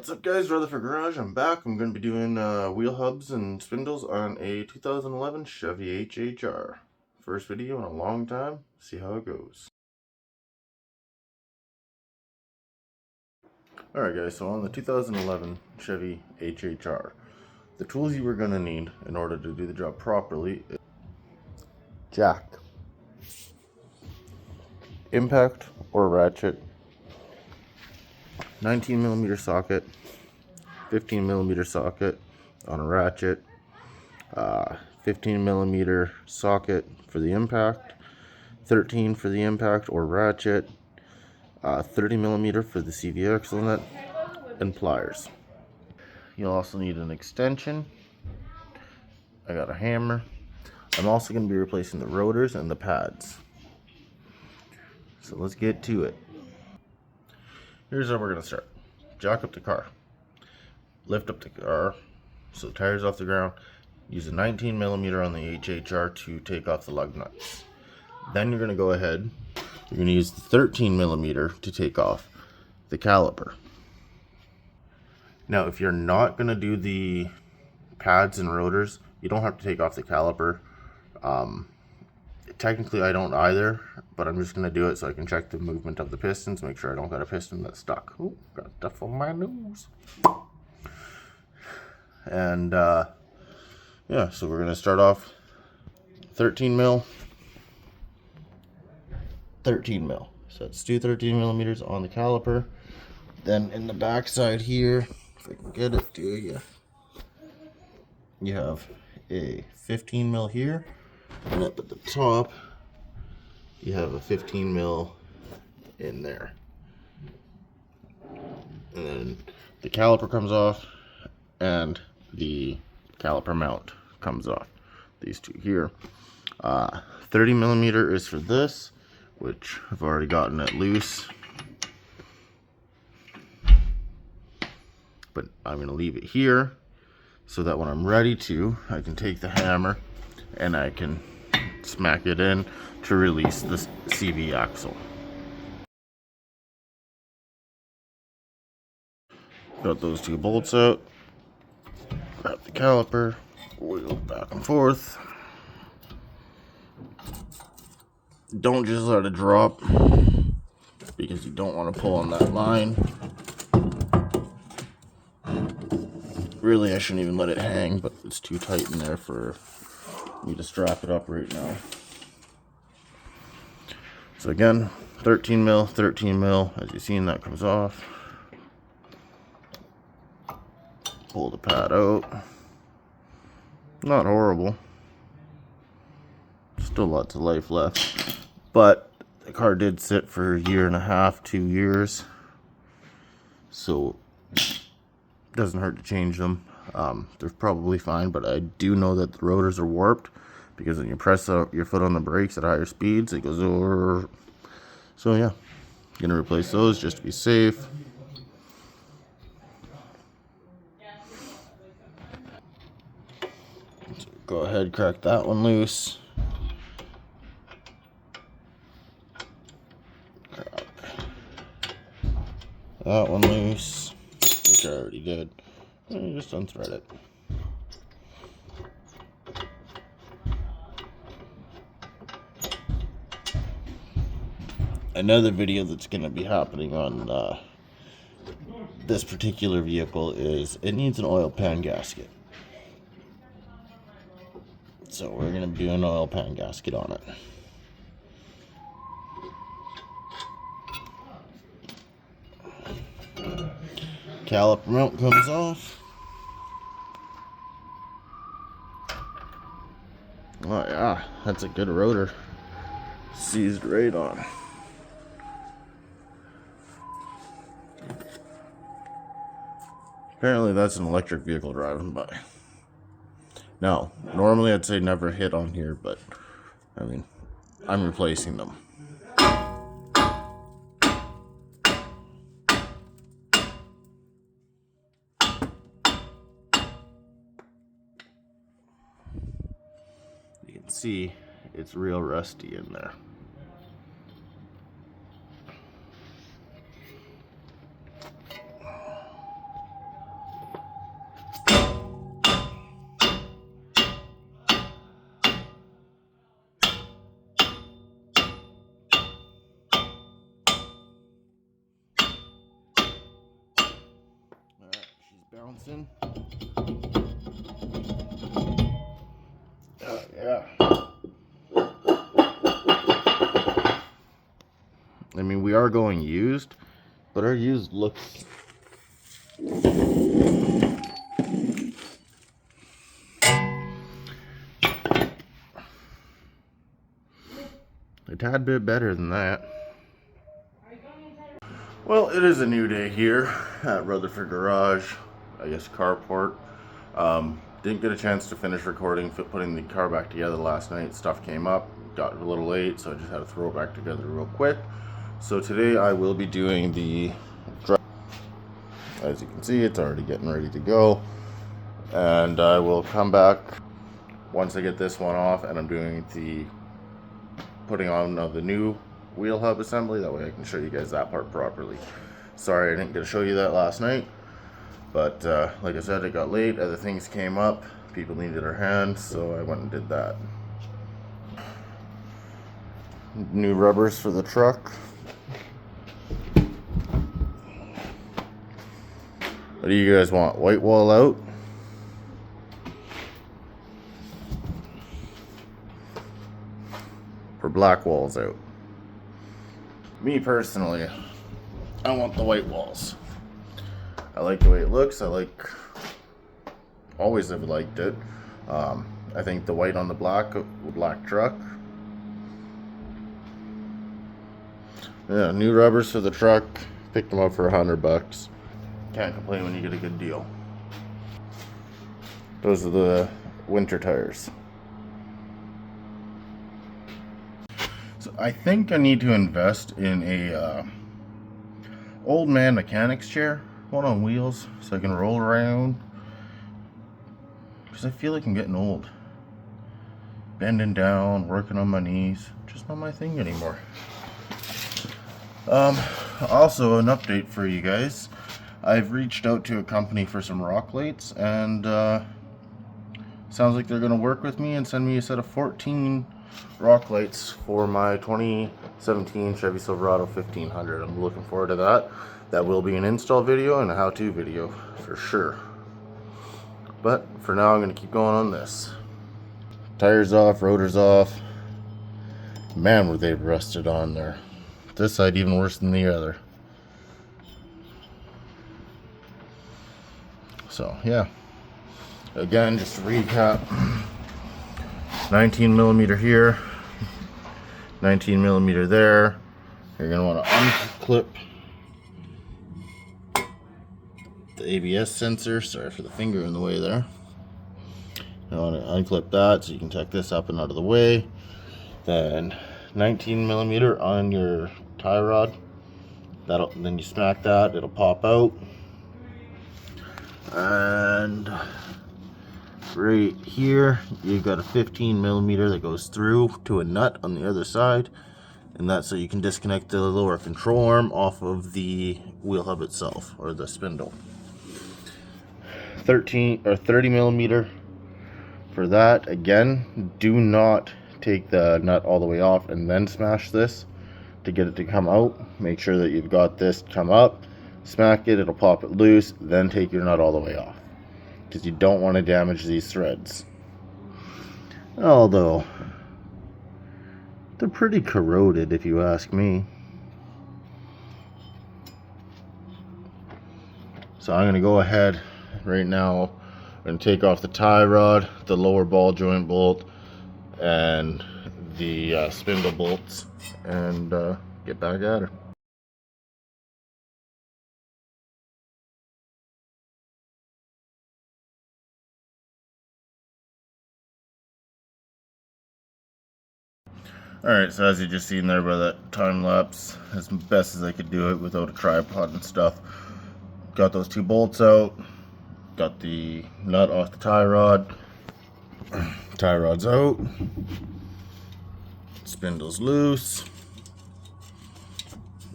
What's up guys, Rutherford Garage. I'm back. I'm going to be doing wheel hubs and spindles on a 2011 Chevy HHR. First video in a long time. See how it goes. Alright guys, so on the 2011 Chevy HHR, the tools you were going to need in order to do the job properly is jack, impact or ratchet, 19mm socket, 15mm socket on a ratchet, 15mm socket for the impact, 13 for the impact or ratchet, 30mm for the CV axle nut, and pliers. You'll also need an extension. I got a hammer. I'm also going to be replacing the rotors and the pads. So let's get to it. Here's how we're going to start. Jack up the car. Lift up the car so the tire's off the ground. Use a 19mm on the HHR to take off the lug nuts. Then you're going to go ahead. You're going to use the 13mm to take off the caliper. Now, if you're not going to do the pads and rotors, you don't have to take off the caliper. Technically, I don't either, but I'm just going to do it so I can check the movement of the pistons, make sure I don't got a piston that's stuck. Ooh, got stuff on my nose. And yeah, so we're going to start off 13 mil. So let's do 13mm on the caliper. Then in the back side here, if I can get it to you, you have a 15mm here, and up at the top you have a 15mm in there. And then the caliper comes off and the caliper mount comes off. These two here. 30mm is for this, which I've already gotten it loose, but I'm going to leave it here so that when I'm ready to, I can take the hammer and I can smack it in to release the CV axle. Got those two bolts out, grab the caliper, wheel back and forth. Don't just let it drop because you don't want to pull on that line. Really, I shouldn't even let it hang, but it's too tight in there for me to strap it up right now. So again, 13mm, as you've seen, that comes off. Pull the pad out. Not horrible. Still lots of life left. But the car did sit for a year and a half, 2 years. So it doesn't hurt to change them. They're probably fine, but I do know that the rotors are warped because when you press your foot on the brakes at higher speeds, it goes over. So yeah, gonna replace those just to be safe. So go ahead, crack that one loose. Crack that one loose, which I already did. And just unthread it. Another video that's going to be happening on this particular vehicle is it needs an oil pan gasket. So we're going to do an oil pan gasket on it. Caliper mount comes off. Oh yeah, that's a good rotor. Seized right on. Apparently that's an electric vehicle driving by. Now, normally I'd say never hit on here, but I mean, I'm replacing them. You can see it's real rusty in there. Bouncing. Yeah. I mean, we are going used, but our used looks a tad bit better than that. Well, it is a new day here at Rutherford Garage, I guess carport. Didn't get a chance to finish recording, putting the car back together last night. Stuff came up, got a little late, so I just had to throw it back together real quick. So today I will be doing the drive. As you can see, it's already getting ready to go. And I will come back once I get this one off, and I'm doing the putting on of the new wheel hub assembly. That way I can show you guys that part properly. Sorry I didn't get to show you that last night, but like I said, it got late, other things came up, people needed our hands, so I went and did that. New rubbers for the truck. What do you guys want? White wall out? Or black walls out? Me personally, I want the white walls. I like the way it looks. Always have liked it. I think the white on the black truck. Yeah, new rubbers for the truck. Picked them up for $100. Can't complain when you get a good deal. Those are the winter tires. So I think I need to invest in a old man mechanic's chair, one on wheels, so I can roll around. Because I feel like I'm getting old. Bending down, working on my knees, just not my thing anymore. Also an update for you guys. I've reached out to a company for some rock lights, and sounds like they're going to work with me and send me a set of 14 rock lights for my 2017 Chevy Silverado 1500. I'm looking forward to that. That will be an install video and a how-to video for sure. But for now, I'm going to keep going on this. Tires off, rotors off. Man, were they rusted on there. This side even worse than the other. So yeah, again, just to recap, 19 millimeter here, 19 millimeter there. You're gonna want to unclip the ABS sensor. Sorry for the finger in the way there. You want to unclip that so you can tuck this up and out of the way. Then 19 millimeter on your tie rod. Then you smack that, it'll pop out. And right here you've got a 15 millimeter that goes through to a nut on the other side, and that's so you can disconnect the lower control arm off of the wheel hub itself, or the spindle. 30 millimeter for that. Again, do not take the nut all the way off and then smash this to get it to come out. Make sure that you've got this come up, smack it, it'll pop it loose, then take your nut all the way off, because you don't want to damage these threads. Although they're pretty corroded if you ask me. So I'm going to go ahead right now. I'm going to take off the tie rod, the lower ball joint bolt, and the spindle bolts, and get back at her. Alright, so as you just seen there by that time lapse, as best as I could do it without a tripod and stuff, got those two bolts out, got the nut off the tie rod, tie rod's out, spindle's loose.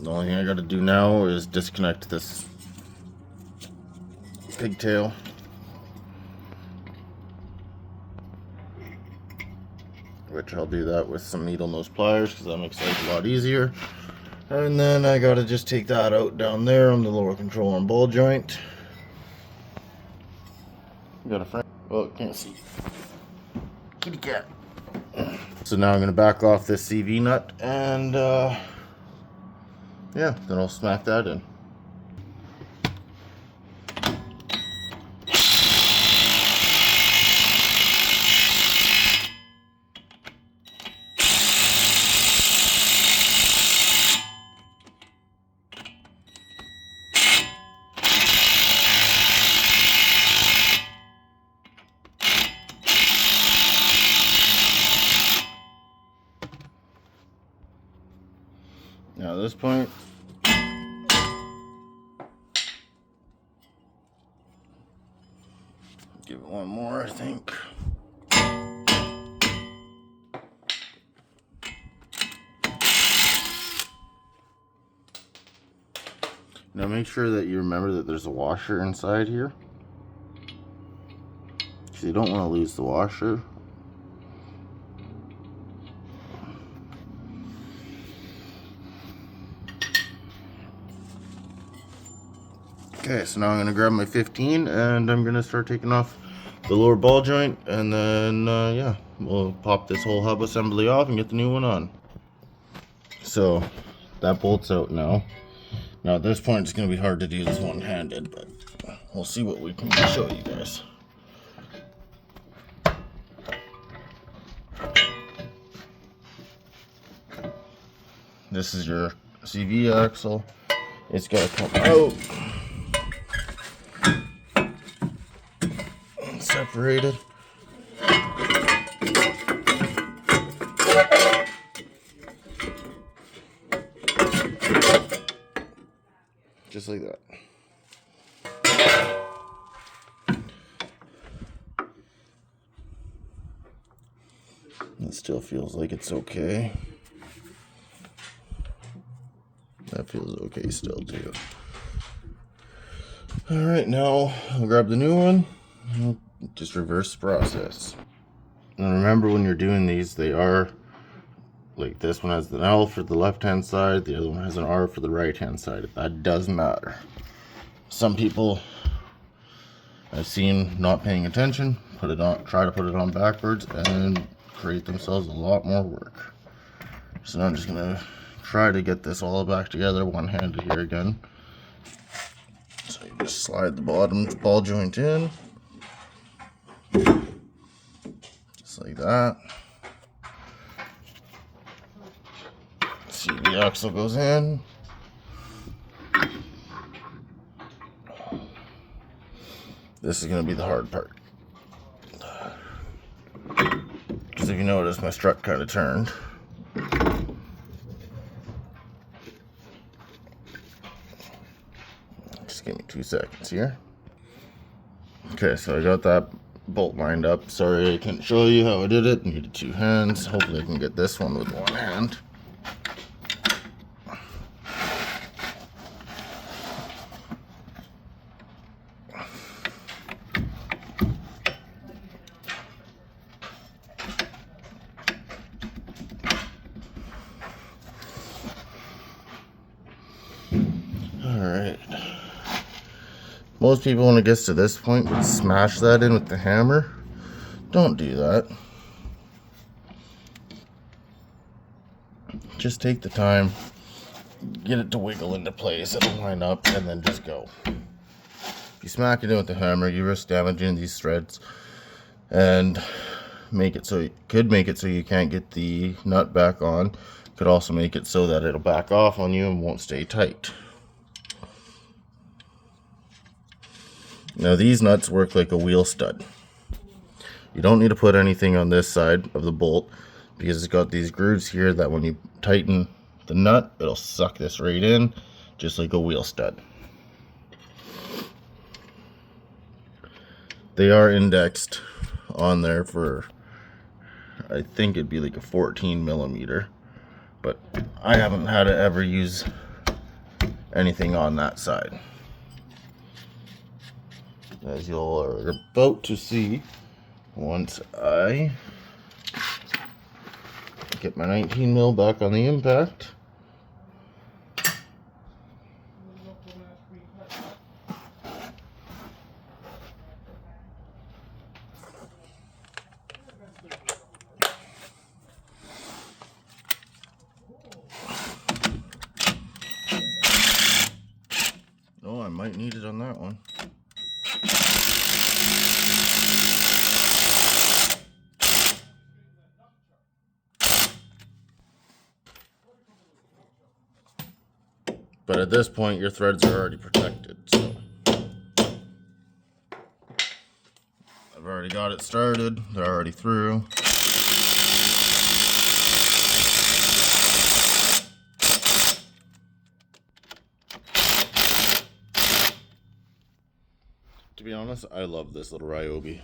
The only thing I got to do now is disconnect this pigtail. Which I'll do that with some needle nose pliers, because that makes life a lot easier. And then I gotta just take that out down there on the lower control arm ball joint. got a frame. Oh, can't see. Kitty cat. So now I'm gonna back off this CV nut and yeah, then I'll smack that in. Now at this point, give it one more, I think. Now make sure that you remember that there's a washer inside here, because you don't want to lose the washer. Okay, so now I'm going to grab my 15 and I'm going to start taking off the lower ball joint, and then yeah, we'll pop this whole hub assembly off and get the new one on. So that bolt's out now. Now at this point it's going to be hard to do this one-handed, but we'll see what we can show you guys. This is your CV axle. It's got to come out. Separated. Just like that. It still feels like it's okay. That feels okay still too. Alright, now I'll grab the new one. Just reverse the process. And remember, when you're doing these, they are like, this one has an L for the left hand side, the other one has an R for the right hand side. That does matter. Some people I've seen not paying attention, try to put it on backwards and create themselves a lot more work. So now I'm just gonna try to get this all back together one-handed here again. So you just slide the bottom ball joint in. Just like that. See, the axle goes in. This is going to be the hard part. Because if you notice, my strut kind of turned. Just give me 2 seconds here. Okay, so I got that bolt lined up. Sorry I couldn't show you how I did it. Needed 2 hands. Hopefully I can get this one with 1 hand. Alright. Most people, when it gets to this point, would smash that in with the hammer. Don't do that. Just take the time, get it to wiggle into place, it'll line up, and then just go. If you smack it in with the hammer, you risk damaging these threads and could make it so you can't get the nut back on. Could also make it so that it'll back off on you and won't stay tight. Now these nuts work like a wheel stud. You don't need to put anything on this side of the bolt because it's got these grooves here that when you tighten the nut, it'll suck this right in, just like a wheel stud. They are indexed on there for, I think it'd be like a 14 millimeter, but I haven't had to ever use anything on that side. As you'll are about to see once I get my 19 mil back on the impact. might need it on that one. But at this point, your threads are already protected, so I've already got it started. They're already through. To be honest, I love this little Ryobi.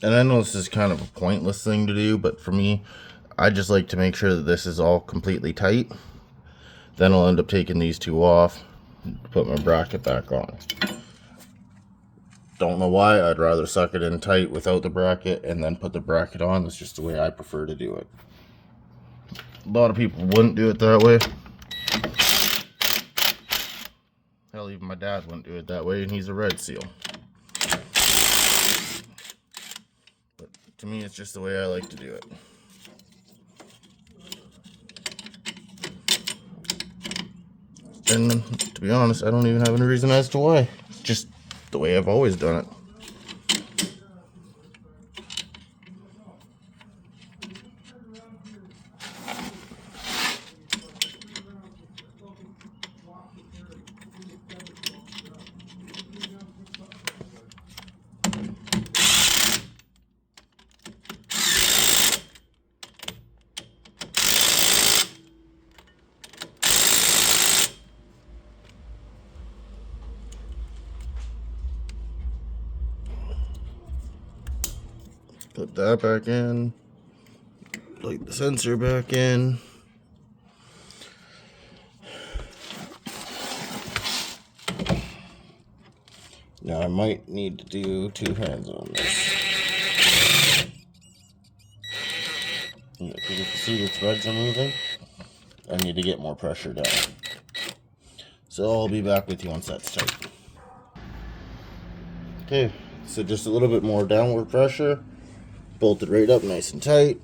And I know this is kind of a pointless thing to do, but for me, I just like to make sure that this is all completely tight. Then I'll end up taking these two off and put my bracket back on. Don't know why, I'd rather suck it in tight without the bracket and then put the bracket on. That's just the way I prefer to do it. A lot of people wouldn't do it that way. Hell, even my dad wouldn't do it that way, and he's a red seal. But to me, it's just the way I like to do it. And to be honest, I don't even have any reason as to why. It's just the way I've always done it. Put that back in. Plug the sensor back in. Now I might need to do two hands on this. Because if you see the threads are moving, I need to get more pressure down. So I'll be back with you once that's tight. Okay, so just a little bit more downward pressure. Bolted right up nice and tight.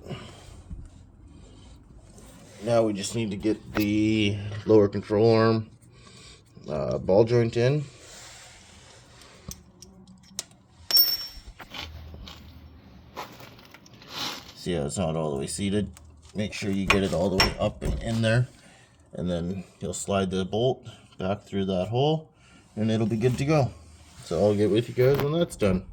Now we just need to get the lower control arm ball joint in. See how it's not all the way seated? Make sure you get it all the way up and in there. And then you'll slide the bolt back through that hole and it'll be good to go. So I'll get with you guys when that's done.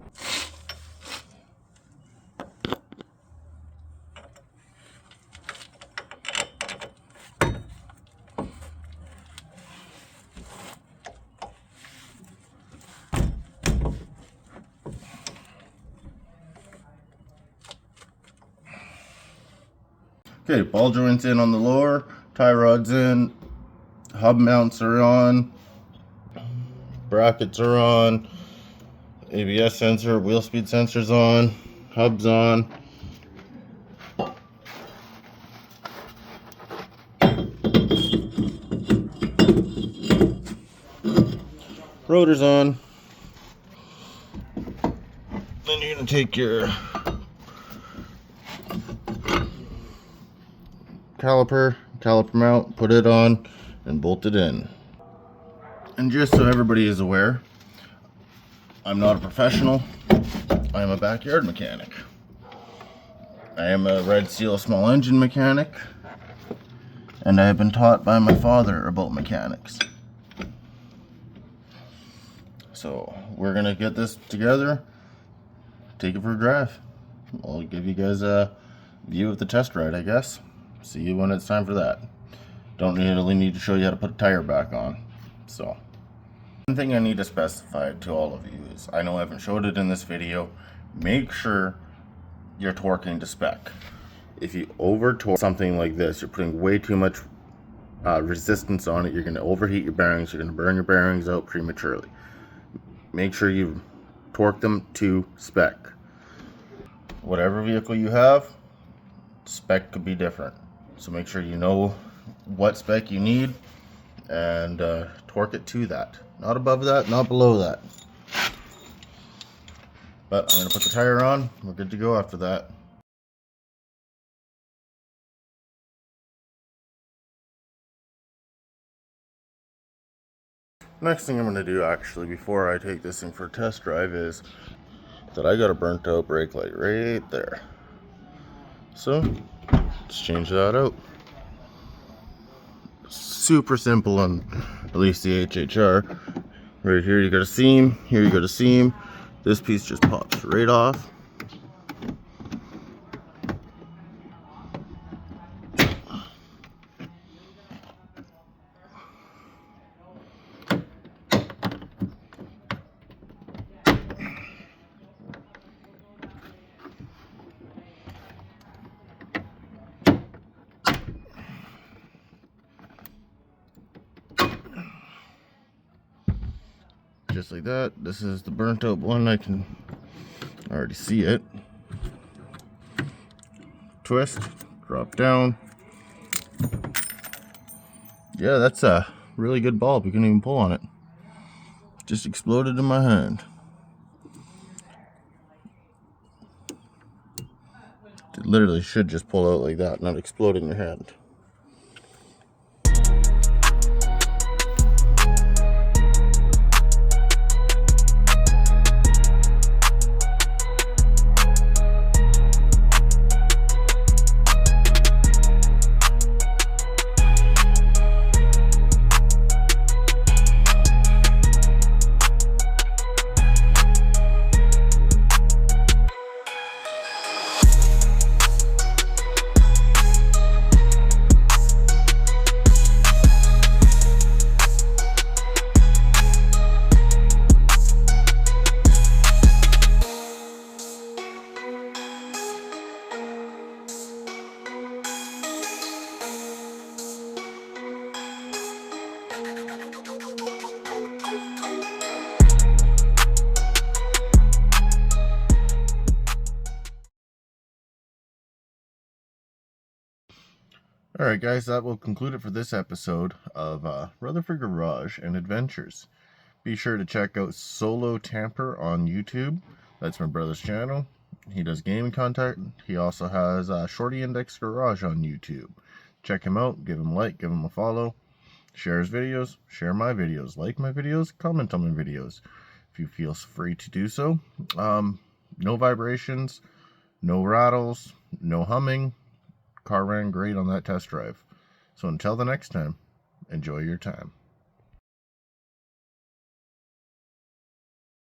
Okay, ball joints in on the lower, tie rods in, hub mounts are on, brackets are on, ABS sensor, wheel speed sensors on, hubs on. Rotors on. Then you're going to take your caliper mount, put it on, and bolt it in. And just so everybody is aware, I'm not a professional. I am a backyard mechanic. I am a red seal small engine mechanic, and I have been taught by my father about mechanics. So we're gonna get this together, take it for a drive. I'll give you guys a view of the test ride, I guess. See you when it's time for that. Don't really need to show you how to put a tire back on. So, one thing I need to specify to all of you is, I know I haven't showed it in this video, make sure you're torquing to spec. If you over torque something like this, you're putting way too much resistance on it, you're going to overheat your bearings, you're going to burn your bearings out prematurely. Make sure you torque them to spec. Whatever vehicle you have, spec could be different. So make sure you know what spec you need and torque it to that. Not above that, not below that. But I'm going to put the tire on. We're good to go after that. Next thing I'm going to do actually before I take this thing for a test drive is that I got a burnt out brake light right there. So let's change that out. Super simple on at least the HHR. Right here you got a seam, here you got a seam. This piece just pops right off. Just like that. This is the burnt out one. I can already see it. Twist, drop down. Yeah, that's a really good bulb. You couldn't even pull on it. Just exploded in my hand. It literally should just pull out like that, not explode in your hand. Alright guys, that will conclude it for this episode of Rutherford Garage and Adventures. Be sure to check out Solo Tamper on YouTube. That's my brother's channel. He does gaming content. He also has Shorty Index Garage on YouTube. Check him out, give him a like, give him a follow. Share his videos, share my videos, like my videos, comment on my videos if you feel free to do so. No vibrations, no rattles, no humming. Car ran great on that test drive. So until the next time, enjoy your time.